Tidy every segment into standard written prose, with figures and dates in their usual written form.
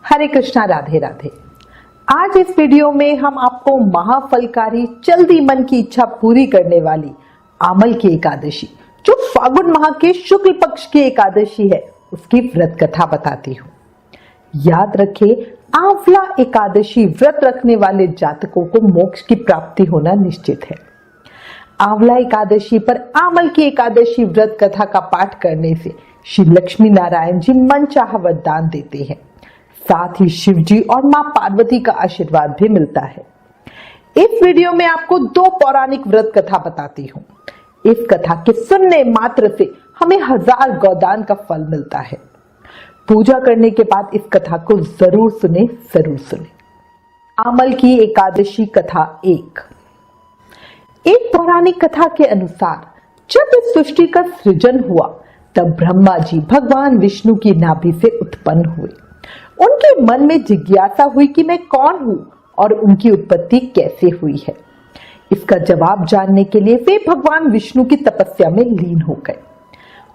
हरे कृष्णा, राधे राधे। आज इस वीडियो में हम आपको महाफलकारी, जल्दी मन की इच्छा पूरी करने वाली आमल की एकादशी, जो फागुन माह के शुक्ल पक्ष की एकादशी है, उसकी व्रत कथा बताती हूँ। याद रखें, आंवला एकादशी व्रत रखने वाले जातकों को मोक्ष की प्राप्ति होना निश्चित है। आंवला एकादशी पर आमल की एकादशी व्रत कथा का पाठ करने से श्री लक्ष्मी नारायण जी मनचाहा वरदान देते हैं। साथ ही शिव जी और मां पार्वती का आशीर्वाद भी मिलता है। इस वीडियो में आपको दो पौराणिक व्रत कथा बताती हूँ। इस कथा के सुनने मात्र से हमें 1000 गोदान का फल मिलता है। पूजा करने के बाद इस कथा को जरूर सुने, जरूर सुने। आमल की एकादशी कथा 1। एक पौराणिक कथा के अनुसार जब इस सृष्टि का सृजन हुआ, तब ब्रह्मा जी भगवान विष्णु की नाभि से उत्पन्न हुए। उनके मन में जिज्ञासा हुई कि मैं कौन हूं और उनकी उत्पत्ति कैसे हुई है। इसका जवाब जानने के लिए वे भगवान विष्णु की तपस्या में लीन हो गए।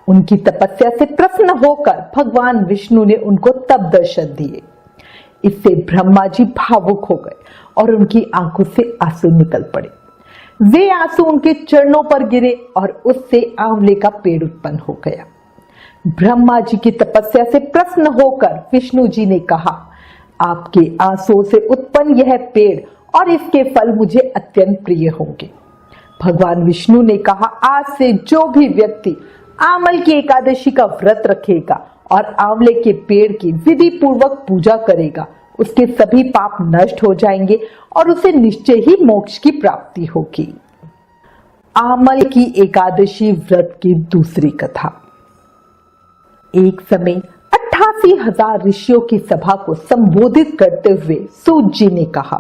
उनकी तपस्या से प्रसन्न होकर भगवान विष्णु ने उनको तब दर्शन दिए। इससे ब्रह्मा जी भावुक हो गए और उनकी आंखों से आंसू निकल पड़े। वे आंसू उनके चरणों पर गिरे और उससे आंवले का पेड़ उत्पन्न हो गया। ब्रह्मा जी की तपस्या से प्रसन्न होकर विष्णु जी ने कहा, आपके आंसुओं से उत्पन्न यह पेड़ और इसके फल मुझे अत्यंत प्रिय होंगे। भगवान विष्णु ने कहा, आज से जो भी व्यक्ति आमल की एकादशी का व्रत रखेगा और आंवले के पेड़ की विधि पूर्वक पूजा करेगा, उसके सभी पाप नष्ट हो जाएंगे और उसे निश्चय ही मोक्ष की प्राप्ति होगी। आमल की एकादशी व्रत की दूसरी कथा। एक समय 88,000 ऋषियों की सभा को संबोधित करते हुए सूत जी ने कहा,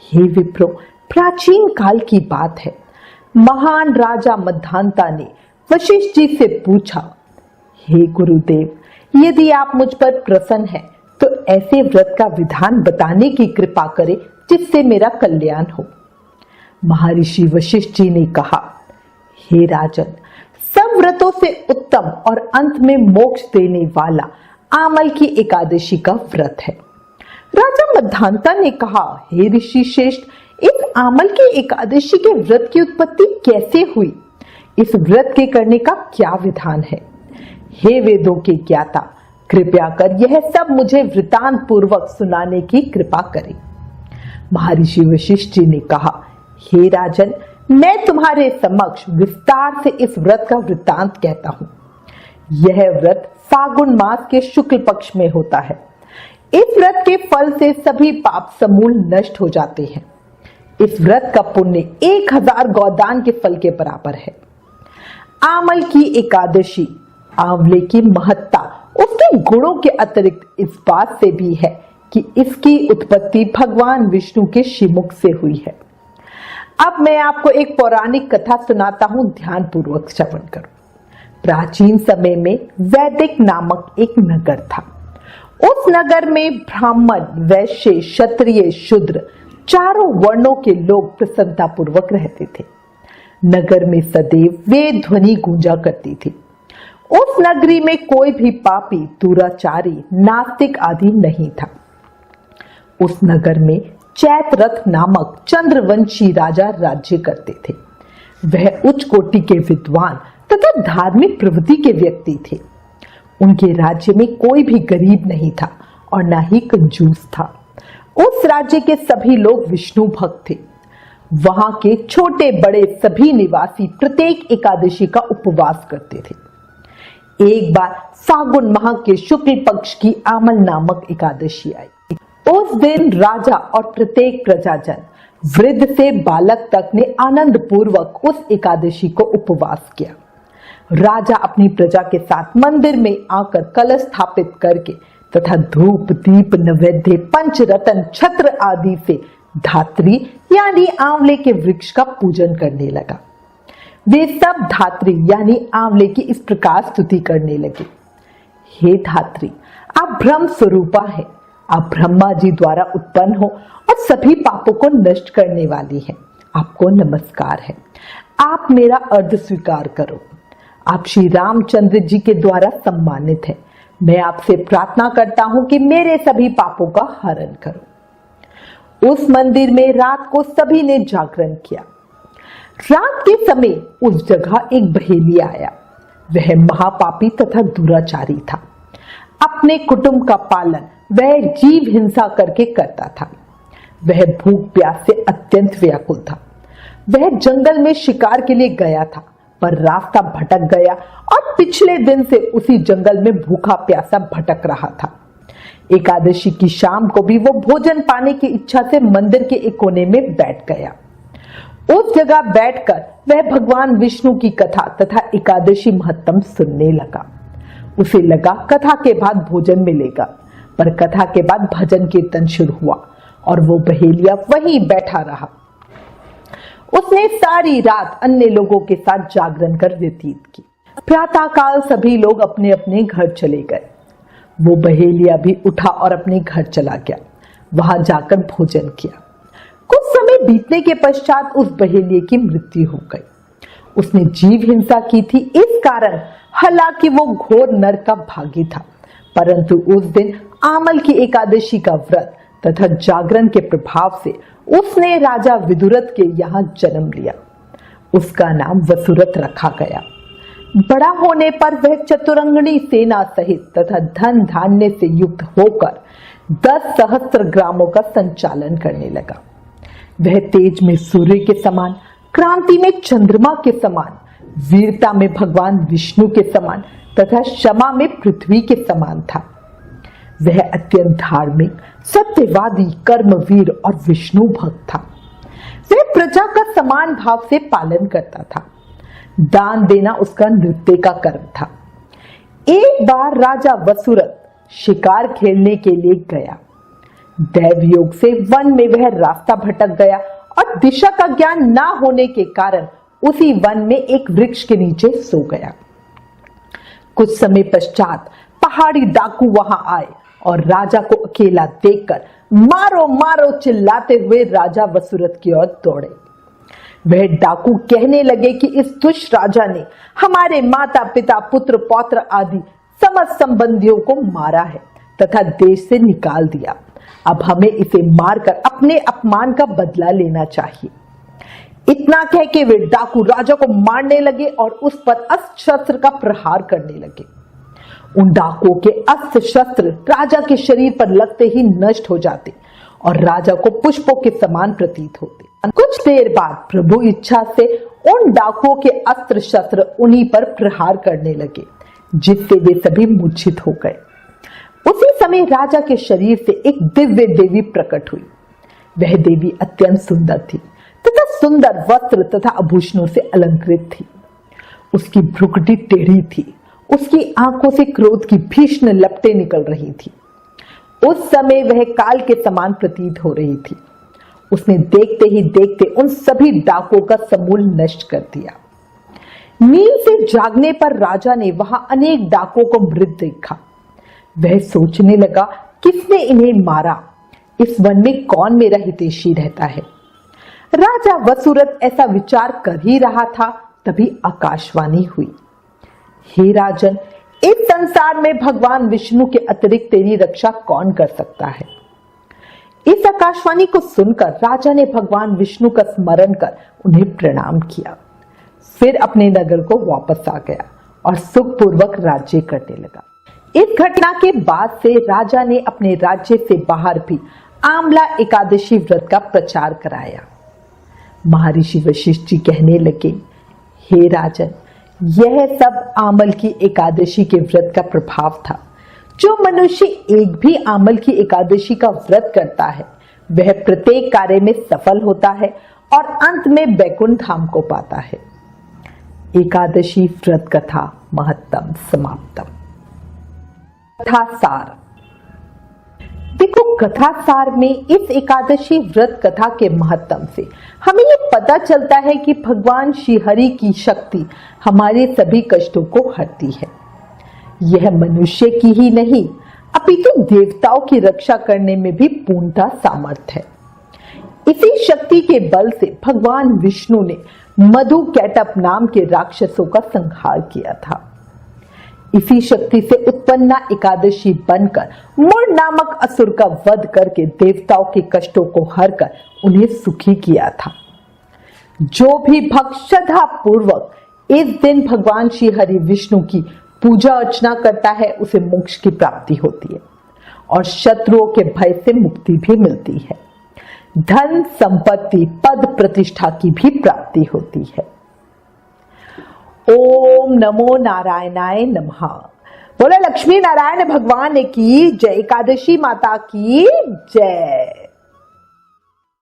हे विप्रो, प्राचीन काल की बात है। महान राजा मद्धांता ने वशिष्ठ जी से पूछा, हे गुरुदेव, यदि आप मुझ पर प्रसन्न हैं, तो ऐसे व्रत का विधान बताने की कृपा करें जिससे मेरा कल्याण हो। महर्षि वशिष्ठ जी ने कहा, हे राजन, सब व्रतों से उत्तम और अंत में मोक्ष देने वाला आमल की एकादशी का व्रत है। राजा मद्धांता ने कहा, हे ऋषि श्रेष्ठ, इस आमल की एकादशी के व्रत की उत्पत्ति कैसे हुई? इस व्रत के करने का क्या विधान है? हे वेदों के ज्ञाता, कृपया कर यह सब मुझे वृतांत पूर्वक सुनाने की कृपा करें। महर्षि वशिष्ठ जी ने कहा, हे राजन, मैं तुम्हारे समक्ष विस्तार से इस व्रत का वृत्तांत कहता हूं। यह व्रत फागुन मास के शुक्ल पक्ष में होता है। इस व्रत के फल से सभी पाप समूल नष्ट हो जाते हैं। इस व्रत का पुण्य 1000 गोदान के फल के बराबर है। आमल की एकादशी आंवले की महत्ता उसके गुणों के अतिरिक्त इस बात से भी है कि इसकी उत्पत्ति भगवान विष्णु के श्रीमुख से हुई है। अब मैं आपको एक पौराणिक कथा सुनाता हूं, ध्यान पूर्वक श्रवण करो। प्राचीन समय में वैदिक नामक एक नगर था। उस नगर में ब्राह्मण, वैश्य, क्षत्रिय, शूद्र चारों वर्णों के लोग प्रसन्नता पूर्वक रहते थे। नगर में सदैव वेद ध्वनि गूंजा करती थी। उस नगरी में कोई भी पापी, दुराचारी, नास्तिक आदि नहीं था। उस नगर में चैत्ररथ नामक चंद्रवंशी राजा राज्य करते थे। वह उच्च कोटि के विद्वान तथा धार्मिक प्रवृत्ति के व्यक्ति थे। उनके राज्य में कोई भी गरीब नहीं था और न ही कंजूस था। उस राज्य के सभी लोग विष्णु भक्त थे। वहां के छोटे बड़े सभी निवासी प्रत्येक एकादशी का उपवास करते थे। एक बार फागुन माह के शुक्ल पक्ष की आमल नामक एकादशी आई। उस दिन राजा और प्रत्येक प्रजाजन, वृद्ध से बालक तक ने आनंद पूर्वक उस एकादशी को उपवास किया। राजा अपनी प्रजा के साथ मंदिर में आकर कलश स्थापित करके तथा धूप, दीप, नैवेद्य, पंचरत्न, छत्र आदि से धात्री यानी आंवले के वृक्ष का पूजन करने लगा। वे सब धात्री यानी आंवले की इस प्रकार स्तुति करने लगे, हे धात्री, आप ब्रह्म स्वरूपा है। आप ब्रह्मा जी द्वारा उत्पन्न हो और सभी पापों को नष्ट करने वाली है। आपको नमस्कार है। आप मेरा अर्घ स्वीकार करो। आप श्री रामचंद्र जी के द्वारा सम्मानित है। मैं आपसे प्रार्थना करता हूं कि मेरे सभी पापों का हरण करो। उस मंदिर में रात को सभी ने जागरण किया। रात के समय उस जगह एक बहेलिया आया। वह महापापी तथा दुराचारी था। अपने कुटुंब का पालन वह जीव हिंसा करके करता था। वह भूख प्यास से अत्यंत व्याकुल था। वह जंगल में शिकार के लिए गया था, पर रास्ता भटक गया और पिछले दिन से उसी जंगल में भूखा प्यासा भटक रहा था। एकादशी की शाम को भी वो भोजन पाने की इच्छा से मंदिर के एक कोने में बैठ गया। उस जगह बैठकर वह भगवान विष्णु की कथा तथा एकादशी महत्तम सुनने लगा। उसे लगा कथा के बाद भोजन मिलेगा, पर कथा के बाद भजन कीर्तन शुरू हुआ और वो बहेलिया वहीं बैठा रहा। उसने सारी रात अन्य लोगों के साथ जागरण कर व्यतीत की। प्रातःकाल सभी लोग अपने अपने घर चले गए। वो बहेलिया भी उठा और अपने घर चला गया। वहां जाकर भोजन किया। कुछ समय बीतने के पश्चात उस बहेलिये की मृत्यु हो गई। उसने जीव हिंसा की थी, इस कारण हालांकि वो घोर नरक का भागी था, परंतु उस दिन आमल की एकादशी का व्रत तथा जागरण के प्रभाव से उसने राजा विदुरथ के यहाँ जन्म लिया। उसका नाम वसुरथ रखा गया। बड़ा होने पर वह चतुरंगनी सेना सहित तथा धन धान्य से युक्त होकर 10 सहस्त्र ग्रामों का संचालन करने लगा। वह तेज में सूर्य के समान, क्रांति में चंद्रमा के समान, वीरता में भगवान विष्णु के समान तथा क्षमा में पृथ्वी के समान था। वह अत्यंत धार्मिक, सत्यवादी, कर्मवीर और विष्णु भक्त था। वह प्रजा का समान भाव से पालन करता था। दान देना उसका नृत्य का कर्म था। एक बार राजा वसुरथ शिकार खेलने के लिए गया। दैव योग से वन में वह रास्ता भटक गया और दिशा का ज्ञान ना होने के कारण उसी वन में एक वृक्ष के नीचे सो गया। कुछ समय पश्चात पहाड़ी डाकू वहां आए और राजा को अकेला देखकर मारो मारो चिल्लाते हुए राजा वसुरथ की ओर दौड़े। वह डाकू कहने लगे कि इस दुष्ट राजा ने हमारे माता पिता पुत्र पौत्र आदि समस्त संबंधियों को मारा है तथा देश से निकाल दिया। अब हमें इसे मारकर अपने अपमान का बदला लेना चाहिए। इतना कह के वे डाकू राजा को मारने लगे और उस पर अस्त्र शस्त्र का प्रहार करने लगे। उन डाकुओं के अस्त्र शस्त्र राजा के शरीर पर लगते ही नष्ट हो जाते और राजा को पुष्पों के समान प्रतीत होते। कुछ देर बाद प्रभु इच्छा से उन डाकुओं के अस्त्र शस्त्र उन्हीं पर प्रहार करने लगे, जिससे वे सभी मूर्छित हो गए। उसी समय राजा के शरीर से एक दिव्य देवी प्रकट हुई। वह देवी अत्यंत सुंदर थी तथा सुंदर वस्त्र तथा आभूषणों से अलंकृत थी। उसकी भ्रुकुटी टेढ़ी थी। उसकी आंखों से क्रोध की भीषण लपटें निकल रही थी। उस समय वह काल के समान प्रतीत हो रही थी। उसने देखते ही देखते उन सभी डाकुओं का समूल नष्ट कर दिया। नींद से जागने पर राजा ने वहां अनेक डाकुओं को मृत देखा। वह सोचने लगा, किसने इन्हें मारा? इस वन में कौन मेरा हितैषी रहता है? राजा वसुरथ ऐसा विचार कर ही रहा था, तभी आकाशवाणी हुई, हे राजन, इस संसार में भगवान विष्णु के अतिरिक्त तेरी रक्षा कौन कर सकता है? इस आकाशवाणी को सुनकर राजा ने भगवान विष्णु का स्मरण कर उन्हें प्रणाम किया। फिर अपने नगर को वापस आ गया और सुखपूर्वक राज्य करने लगा। इस घटना के बाद से राजा ने अपने राज्य से बाहर भी आमला एकादशी व्रत का प्रचार कराया। महर्षि वशिष्ठ जी कहने लगे, हे राजन, यह सब आमल की एकादशी के व्रत का प्रभाव था। जो मनुष्य एक भी आमल की एकादशी का व्रत करता है, वह प्रत्येक कार्य में सफल होता है और अंत में वैकुंठ धाम को पाता है। एकादशी व्रत कथा महत्तम समाप्तम। कथा सार। देखो, कथा सार में इस एकादशी व्रत कथा के महत्तम से हमें ये पता चलता है कि भगवान श्री हरि की शक्ति हमारे सभी कष्टों को हरती है। यह मनुष्य की ही नहीं, अपितु देवताओं की रक्षा करने में भी पूर्णतः सामर्थ्य है। इसी शक्ति के बल से भगवान विष्णु ने मधु कैटप नाम के राक्षसों का संहार किया था। इसी शक्ति से उत्पन्ना एकादशी बनकर मुर नामक असुर का वध करके देवताओं के कष्टों को हरकर उन्हें सुखी किया था। जो भी भक्त श्रद्धा पूर्वक इस दिन भगवान श्री हरि विष्णु की पूजा अर्चना करता है उसे मोक्ष की प्राप्ति होती है और शत्रुओं के भय से मुक्ति भी मिलती है। धन संपत्ति पद प्रतिष्ठा की भी प्राप्ति होती है। ओम नमो नारायणाय नमः। बोले लक्ष्मी नारायण भगवान की जय। एकादशी माता की जय।